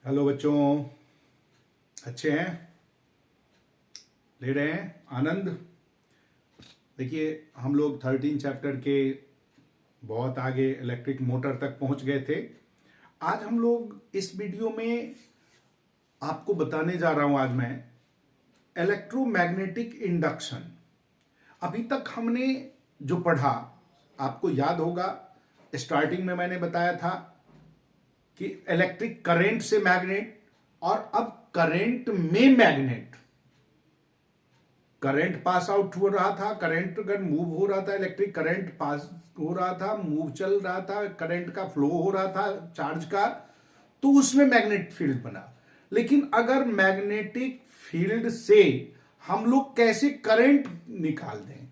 Hello बच्चों, अच्छे हैं? ले रहे हैं आनंद? देखिए, हम लोग 13 चैप्टर के बहुत आगे इलेक्ट्रिक मोटर तक पहुंच गए थे। आज हम लोग इस वीडियो में आपको बताने जा रहा हूं आज मैं इलेक्ट्रोमैग्नेटिक इंडक्शन। अभी तक हमने जो पढ़ा, आपको याद होगा, स्टार्टिंग में मैंने बताया था कि इलेक्ट्रिक करंट से मैग्नेट और अब करंट में मैग्नेट। करंट पास आउट हो रहा था, करंट अगर मूव हो रहा था, इलेक्ट्रिक करंट पास हो रहा था, मूव चल रहा था, करंट का फ्लो हो रहा था चार्ज का, तो उसमें मैग्नेटिक फील्ड बना। लेकिन अगर मैग्नेटिक फील्ड से हम लोग कैसे करंट निकाल दें,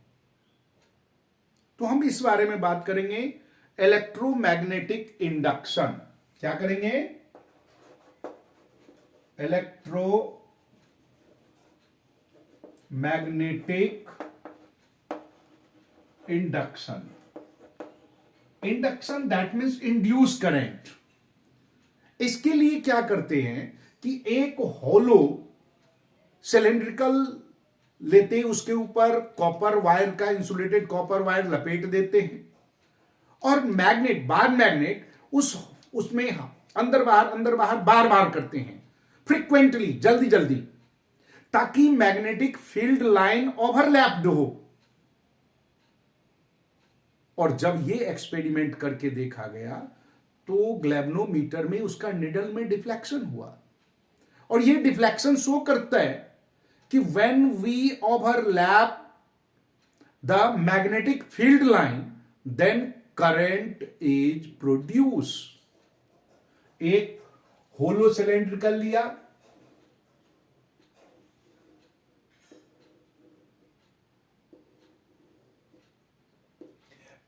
तो हम इस बारे में बात करेंगे। इलेक्ट्रोमैग्नेटिक इंडक्शन क्या करेंगे? Electromagnetic induction. Induction that means induce current. इसके लिए क्या करते हैं कि एक होलो सिलेंड्रिकल लेते हैं, उसके ऊपर कॉपर वायर का, इंसुलेटेड कॉपर वायर लपेट देते हैं और मैग्नेट, बार मैग्नेट उसमें अंदर बाहर बार बार करते हैं, फ्रीक्वेंटली, जल्दी जल्दी, ताकि मैग्नेटिक फील्ड लाइन ओवरलैप्ड हो। और जब ये एक्सपेरिमेंट करके देखा गया तो ग्लैव्नोमीटर में उसका निडल में डिफ्लेक्शन हुआ, और ये डिफ्लेक्शन शो करता है कि when we overlap the magnetic field line then current is produce. एक होलो सिलेंड्रिकल लिया,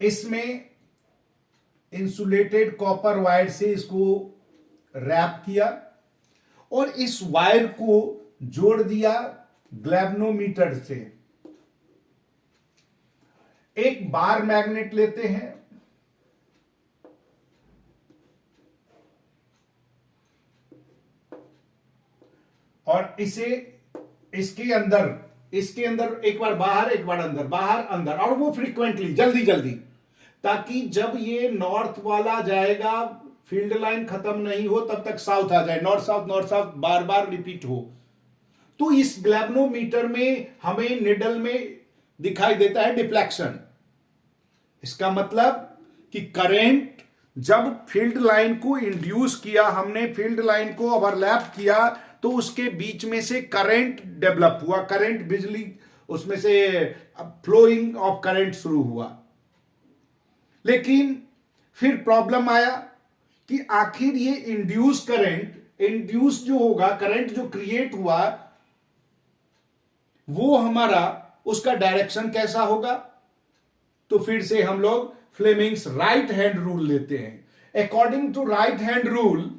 इसमें इंसुलेटेड कॉपर वायर से इसको रैप किया और इस वायर को जोड़ दिया ग्लैव्नोमीटर से। एक बार मैग्नेट लेते हैं, और इसे इसके अंदर एक बार बाहर, एक बार अंदर, बाहर अंदर, और वो फ्रीक्वेंटली, जल्दी जल्दी, ताकि जब ये नॉर्थ वाला जाएगा, फील्ड लाइन खत्म नहीं हो तब तक साउथ आ जाए, नॉर्थ साउथ बार बार रिपीट हो। तो इस ग्लैव्नोमीटर में हमें निडल में दिखाई देता है डिफ्लेक्शन। इसका मतलब कि करंट जब फील्ड लाइन को इंड्यूस किया, हमने फील्ड लाइन को ओवरलैप किया, तो उसके बीच में से करंट डेवलप हुआ, करंट, बिजली, उसमें से फ्लोइंग ऑफ करंट शुरू हुआ। लेकिन फिर प्रॉब्लम आया कि आखिर ये इंड्यूस जो होगा, करंट जो क्रिएट हुआ, वो हमारा, उसका डायरेक्शन कैसा होगा? तो फिर से हम लोग फ्लेमिंग्स राइट हैंड रूल लेते हैं। According to right hand rule,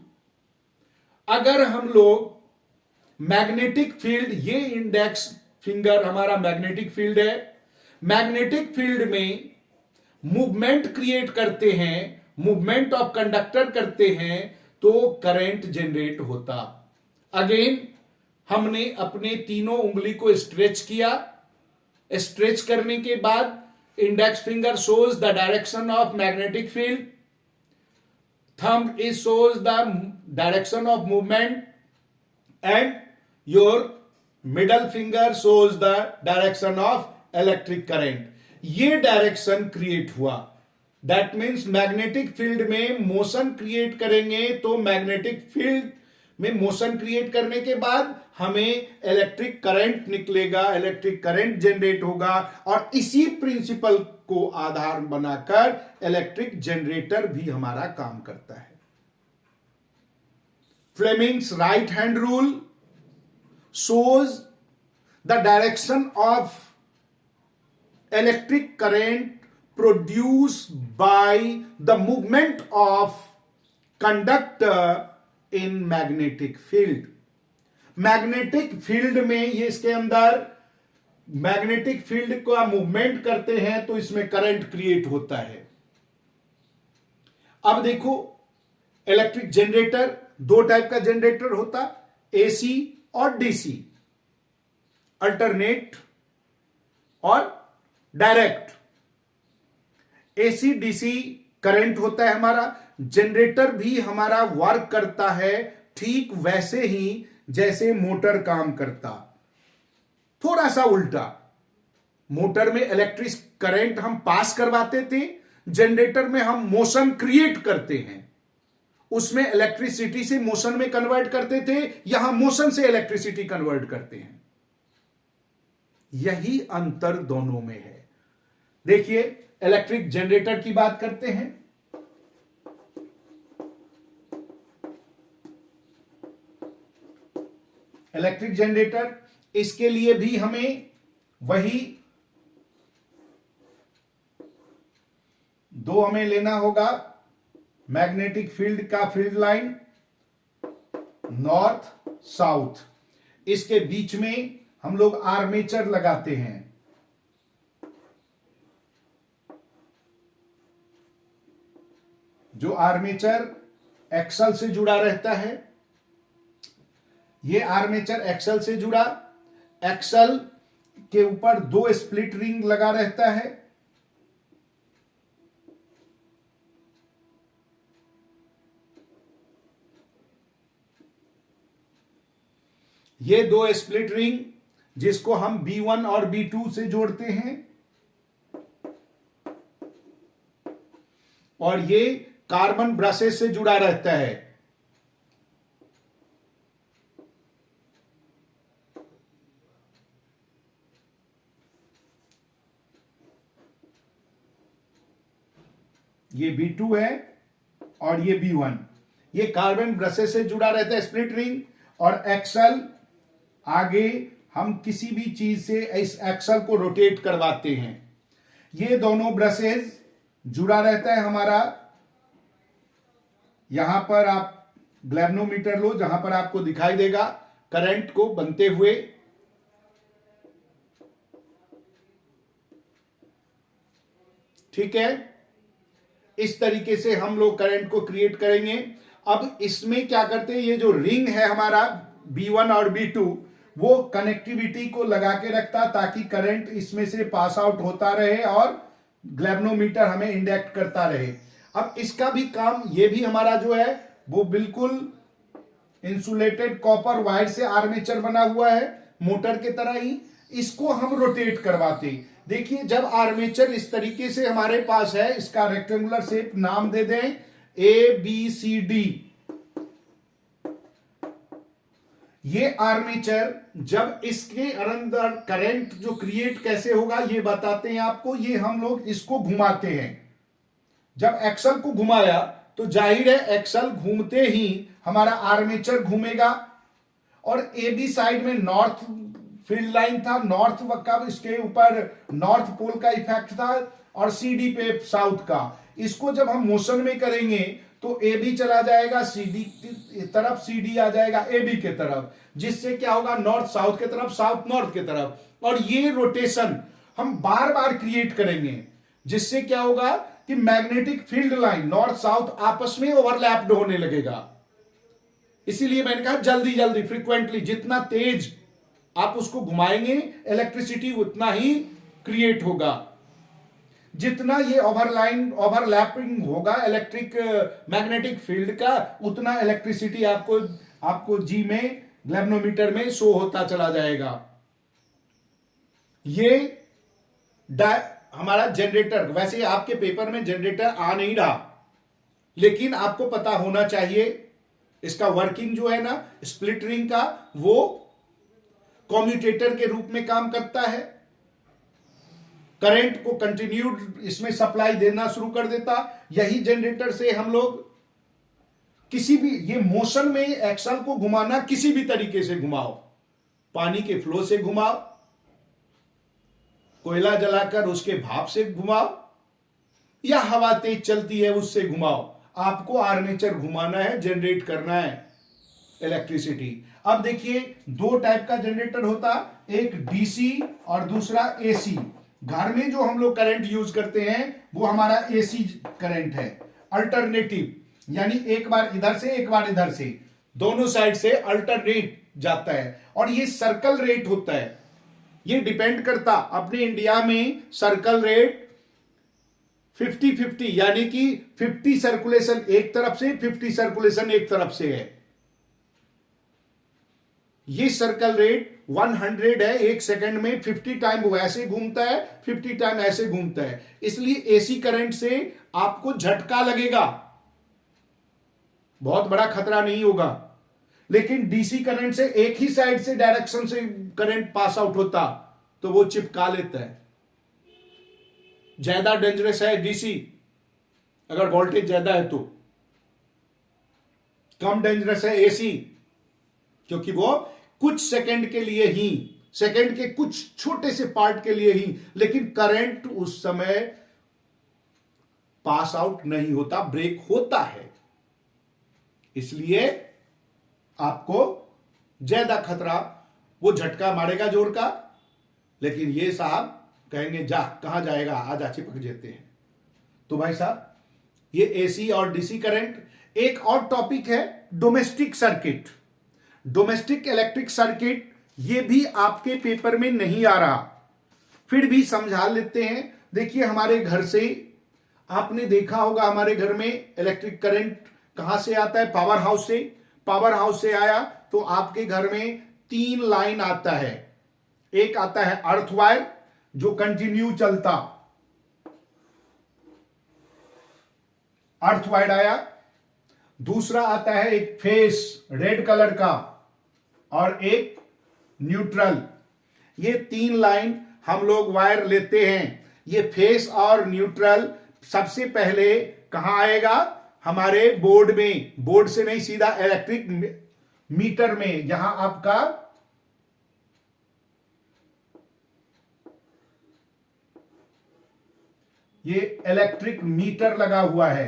अगर हम लोग मैग्नेटिक फील्ड, ये इंडेक्स फिंगर हमारा मैग्नेटिक फील्ड है, मैग्नेटिक फील्ड में मूवमेंट क्रिएट करते हैं, मूवमेंट ऑफ कंडक्टर करते हैं, तो करंट जनरेट होता। अगेन हमने अपने तीनों उंगली को स्ट्रेच किया, स्ट्रेच करने के बाद index finger shows the direction of magnetic field, thumb is shows the direction of movement, and your middle finger shows the direction of electric current. ये डायरेक्शन क्रिएट हुआ। दैट मीन्स मैग्नेटिक फील्ड में motion create करेंगे, तो magnetic field में motion create करने के बाद हमें इलेक्ट्रिक करंट निकलेगा, इलेक्ट्रिक करंट जनरेट होगा, और इसी प्रिंसिपल को आधार बनाकर इलेक्ट्रिक जनरेटर भी हमारा काम करता है। Fleming's right hand rule shows the direction of electric current produced by the movement of conductor in magnetic field. Magnetic field में, ये इसके अंदर मैग्नेटिक फील्ड का मूवमेंट करते हैं, तो इसमें करंट क्रिएट होता है। अब देखो, इलेक्ट्रिक जनरेटर दो टाइप का जनरेटर होता, एसी और डीसी, अल्टरनेट और डायरेक्ट। एसी डीसी करंट होता है हमारा, जनरेटर भी हमारा वर्क करता है ठीक वैसे ही जैसे मोटर काम करता, थोड़ा सा उल्टा। मोटर में इलेक्ट्रिक करंट हम पास करवाते थे, जनरेटर में हम मोशन क्रिएट करते हैं, उसमें इलेक्ट्रिसिटी से मोशन में कन्वर्ट करते थे, यहां मोशन से इलेक्ट्रिसिटी कन्वर्ट करते हैं। यही अंतर दोनों में है। देखिए इलेक्ट्रिक जनरेटर की बात करते हैं। इलेक्ट्रिक जनरेटर, इसके लिए भी हमें वही दो हमें लेना होगा, मैग्नेटिक फील्ड का फील्ड लाइन नॉर्थ साउथ, इसके बीच में हम लोग आर्मेचर लगाते हैं। जो आर्मेचर एक्सल से जुड़ा रहता है, ये आर्मेचर एक्सल से जुड़ा, एक्सल के ऊपर दो स्प्लिट रिंग लगा रहता है। ये दो स्प्लिट रिंग जिसको हम B1 और B2 से जोड़ते हैं, और ये कार्बन ब्रशेस से जुड़ा रहता है। ये B2 है और ये B1, ये कार्बन ब्रशेस से जुड़ा रहता है स्प्लिट रिंग, और एक्सल आगे हम किसी भी चीज से इस एक्सल को रोटेट करवाते हैं। ये दोनों ब्रशेस जुड़ा रहता है हमारा, यहां पर आप ग्लैव्नोमीटर लो, जहां पर आपको दिखाई देगा करंट को बनते हुए। ठीक है, इस तरीके से हम लोग करंट को क्रिएट करेंगे। अब इसमें क्या करते हैं, ये जो रिंग है हमारा B1 और B2, वो कनेक्टिविटी को लगा के रखता ताकि करंट इसमें से पास आउट होता रहे और ग्लैव्नोमीटर हमें इंडेक्ट करता रहे। अब इसका भी काम, ये भी हमारा जो है वो बिल्कुल इंसुलेटेड कॉपर वायर से आर्मेचर बना हुआ है, मोटर के तरह ही। इसको हम रोटेट करवाते। देखिए जब आर्मेचर इस तरीके से हमारे पास है, इसका रेक्टेंगुलर शेप नाम दे दें ABCD। ये आर्मेचर जब इसके अंदर करंट जो क्रिएट कैसे होगा ये बताते हैं आपको। ये हम लोग इसको घुमाते हैं, जब एक्सल को घुमाया तो जाहिर है एक्सल घूमते ही हमारा आर्मेचर घूमेगा। और ए बी साइड में नॉर्थ फील्ड लाइन था, नॉर्थ का, इसके ऊपर नॉर्थ पोल का इफेक्ट था, और सी डी पे साउथ का। इसको जब हम मोशन में करेंगे तो ए बी चला जाएगा सी डी की तरफ, सी डी आ जाएगा ए बी के तरफ, जिससे क्या होगा नॉर्थ साउथ के तरफ, साउथ नॉर्थ के तरफ। और ये रोटेशन हम बार बार क्रिएट करेंगे, जिससे क्या होगा कि magnetic field line north south आपस में ओवरलैप्ड होने लगेगा। इसीलिए मैंने कहा जल्दी जल्दी फ्रीक्वेंटली, जितना तेज आप उसको घुमाएंगे इलेक्ट्रिसिटी उतना ही क्रिएट होगा। जितना ये ओवरलैपिंग होगा इलेक्ट्रिक मैग्नेटिक फील्ड का, उतना इलेक्ट्रिसिटी आपको जी में ग्लैव्नोमीटर में शो होता चला जाएगा। ये हमारा जनरेटर, वैसे आपके पेपर में जनरेटर आ नहीं रहा, लेकिन आपको पता होना चाहिए इसका वर्किंग जो है ना स्प्लिट रिंग का, वो कम्यूटेटर के रूप में काम करता है। करंट को कंटिन्यूड इसमें सप्लाई देना शुरू कर देता। यही जनरेटर से हम लोग किसी भी, ये मोशन में एक्सल को घुमाना किसी भी तरीके से घुमाओ, पानी के फ्लो से घुमाओ, कोयला जलाकर उसके भाप से घुमाओ, या हवा तेज चलती है उससे घुमाओ, आपको आर्मेचर घुमाना है, जनरेट करना है इलेक्ट्रिसिटी। अब देखिए दो टाइप का जनरेटर होता, एक डीसी और दूसरा एसी। घर में जो हम लोग करंट यूज करते हैं वो हमारा एसी करंट है, अल्टरनेटिव। यानी एक बार इधर से एक बार इधर से, दोनों साइड से अल्टरनेट जाता है, और ये सर्कल रेट होता है। ये डिपेंड करता, अपने इंडिया में सर्कल रेट 50-50, यानी कि 50 सर्कुलेशन एक तरफ से, 50 सर्कुलेशन एक तरफ से है। ये सर्कल रेट 100 है, एक सेकंड में 50 टाइम वो ऐसे घूमता है, 50 टाइम ऐसे घूमता है। इसलिए एसी करंट से आपको झटका लगेगा, बहुत बड़ा खतरा नहीं होगा। लेकिन डीसी करंट से एक ही साइड से डायरेक्शन से करंट पास आउट होता तो वो चिपका लेता है। ज्यादा डेंजरस है डीसी, अगर वोल्टेज ज्यादा है तो। कम डेंजरस है एसी, क्योंकि वो कुछ सेकंड के लिए ही, सेकंड के कुछ छोटे से पार्ट के लिए ही, लेकिन करंट उस समय पास आउट नहीं होता, ब्रेक होता है। इसलिए आपको ज्यादा खतरा, वो झटका मारेगा जोर का, लेकिन ये साहब कहेंगे जा कहां जाएगा, आजा चिपक जेते हैं। तो भाई साहब, ये एसी और डीसी करंट। एक और टॉपिक है domestic circuit, domestic electric circuit. ये भी आपके पेपर में नहीं आ रहा, फिर भी समझा लेते हैं। देखिए, हमारे घर से आपने देखा होगा, हमारे घर में इलेक्ट्रिक करंट कहां से आता है? पावर हाउस से। पावर हाउस से आया तो आपके घर में 3 लाइन आता है। एक आता है अर्थ वायर जो कंटिन्यू चलता, अर्थ वायर आया। दूसरा आता है एक फेस रेड कलर का, और एक न्यूट्रल। ये 3 लाइन हम लोग वायर लेते हैं। ये फेस और न्यूट्रल सबसे पहले कहां आएगा? हमारे बोर्ड में, बोर्ड से नहीं, सीधा इलेक्ट्रिक मीटर में, जहां आपका ये इलेक्ट्रिक मीटर लगा हुआ है।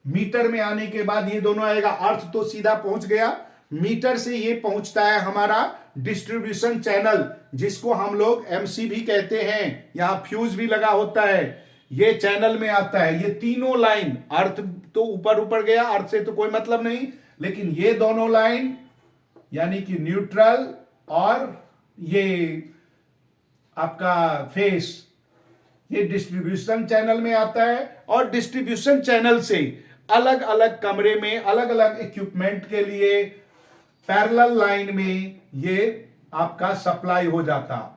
मीटर में आने के बाद ये दोनों आएगा। अर्थ तो सीधा पहुंच गया, मीटर से ये पहुंचता है हमारा डिस्ट्रीब्यूशन चैनल, जिसको हम लोग एमसी भी कहते हैं। यहां फ्यूज भी लगा होता है, ये चैनल में आता है। ये तीनों लाइन, अर्थ तो ऊपर ऊपर गया, अर्थ से तो कोई मतलब नहीं, लेकिन ये दोनों लाइन यानी कि न्यूट्रल और ये आपका फेस, ये डिस्ट्रीब्यूशन चैनल में आता है। और डिस्ट्रीब्यूशन चैनल से अलग अलग कमरे में, अलग अलग इक्विपमेंट के लिए पैरेलल लाइन में ये आपका सप्लाई हो जाता।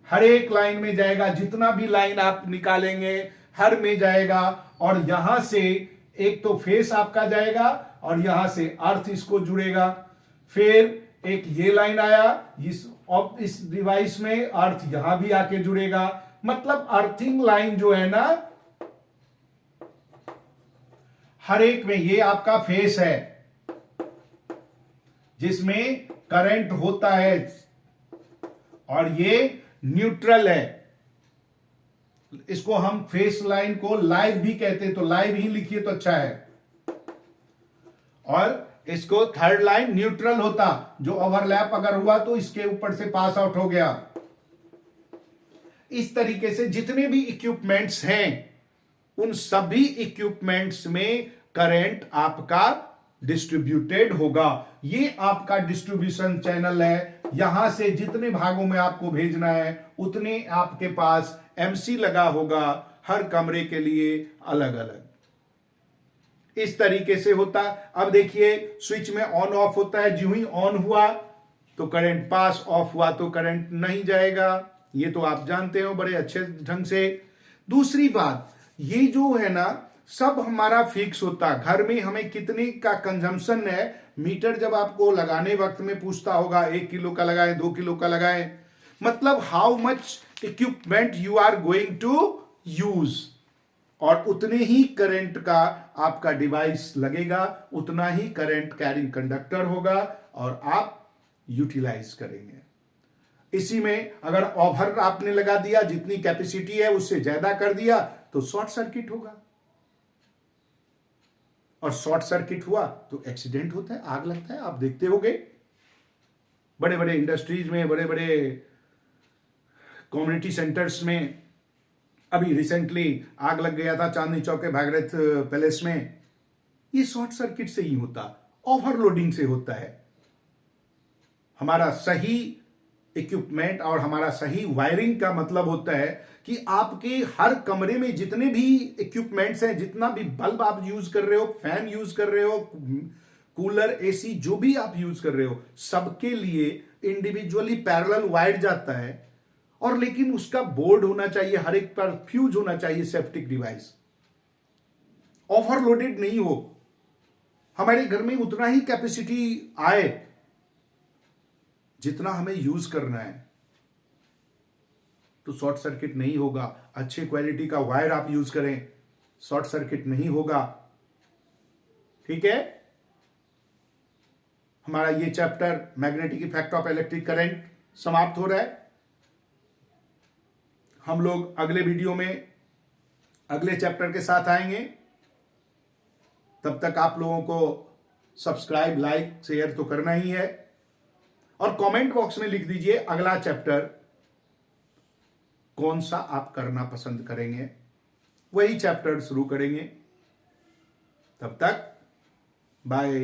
हर एक लाइन में जाएगा, जितना भी लाइन आप निकालेंगे हर में जाएगा। और यहां से एक तो फेस आपका जाएगा, और यहां से अर्थ इसको जुड़ेगा। फिर एक ये लाइन आया, इस डिवाइस में अर्थ यहां भी आके जुड़ेगा। मतलब अर्थिंग लाइन जो है ना, हर एक में, ये आपका फेस है जिसमें करंट होता है, और ये न्यूट्रल है। इसको हम फेस लाइन को लाइव भी कहते हैं, तो लाइव ही लिखिए तो अच्छा है। और इसको थर्ड लाइन न्यूट्रल होता, जो ओवरलैप अगर हुआ तो इसके ऊपर से पास आउट हो गया। इस तरीके से जितने भी इक्विपमेंट्स हैं, उन सभी इक्विपमेंट्स में करंट आपका डिस्ट्रीब्यूटेड होगा। ये आपका डिस्ट्रीब्यूशन चैनल है। यहां से जितने भागों में आपको भेजना है, उतने आपके पास एमसी लगा होगा, हर कमरे के लिए अलग अलग। इस तरीके से होता। अब देखिए, स्विच में ऑन ऑफ होता है, जो ही ऑन हुआ तो करंट पास, ऑफ हुआ तो करंट नहीं जाएगा। ये तो आप जानते हो बड़े अच्छे ढंग से। दूसरी बात, ये जो है ना, सब हमारा फिक्स होता। घर में हमें कितने का कंजम्पशन है, मीटर जब आपको लगाने वक्त में पूछता होगा 1 किलो का लगाएं, 2 किलो का लगाएं, मतलब how much equipment you are going to use, और उतने ही करंट का आपका डिवाइस लगेगा, उतना ही करंट कैरिंग कंडक्टर होगा, और आप यूटिलाइज करेंगे। इसी में अगर ओवर आपने लगा दिया, जितनी कैपेसिटी है उससे ज्यादा कर दिया, तो शॉर्ट सर्किट होगा, और शॉर्ट सर्किट हुआ तो एक्सीडेंट होता है, आग लगता है। आप देखते होंगे बड़े बड़े इंडस्ट्रीज में, बड़े बड़े कम्युनिटी सेंटर्स में। अभी रिसेंटली आग लग गया था चांदनी चौक के भागीरथ पैलेस में, ये शॉर्ट सर्किट से ही होता, ओवरलोडिंग से होता है। हमारा सही इक्विपमेंट और हमारा सही वायरिंग का मतलब होता है कि आपके हर कमरे में जितने भी इक्विपमेंट्स हैं, जितना भी बल्ब आप यूज कर रहे हो, फैन यूज कर रहे हो, कूलर, एसी, जो भी आप यूज कर रहे हो, सबके लिए इंडिविजुअली पैरेलल वायर जाता है। और लेकिन उसका बोर्ड होना चाहिए, हर एक पर फ्यूज होना चाहिए, सेप्टिक डिवाइस ओवरलोडेड नहीं हो, हमारे घर में उतना ही कैपेसिटी आए जितना हमें यूज करना है, तो शॉर्ट सर्किट नहीं होगा। अच्छे क्वालिटी का वायर आप यूज करें, शॉर्ट सर्किट नहीं होगा। ठीक है, हमारा ये chapter magnetic effect of electric current समाप्त हो रहा है। हम लोग अगले वीडियो में अगले चैप्टर के साथ आएंगे। तब तक आप लोगों को सब्सक्राइब, लाइक, शेयर तो करना ही है, और कमेंट बॉक्स में लिख दीजिए अगला चैप्टर कौन सा आप करना पसंद करेंगे, वही चैप्टर शुरू करेंगे। तब तक बाय।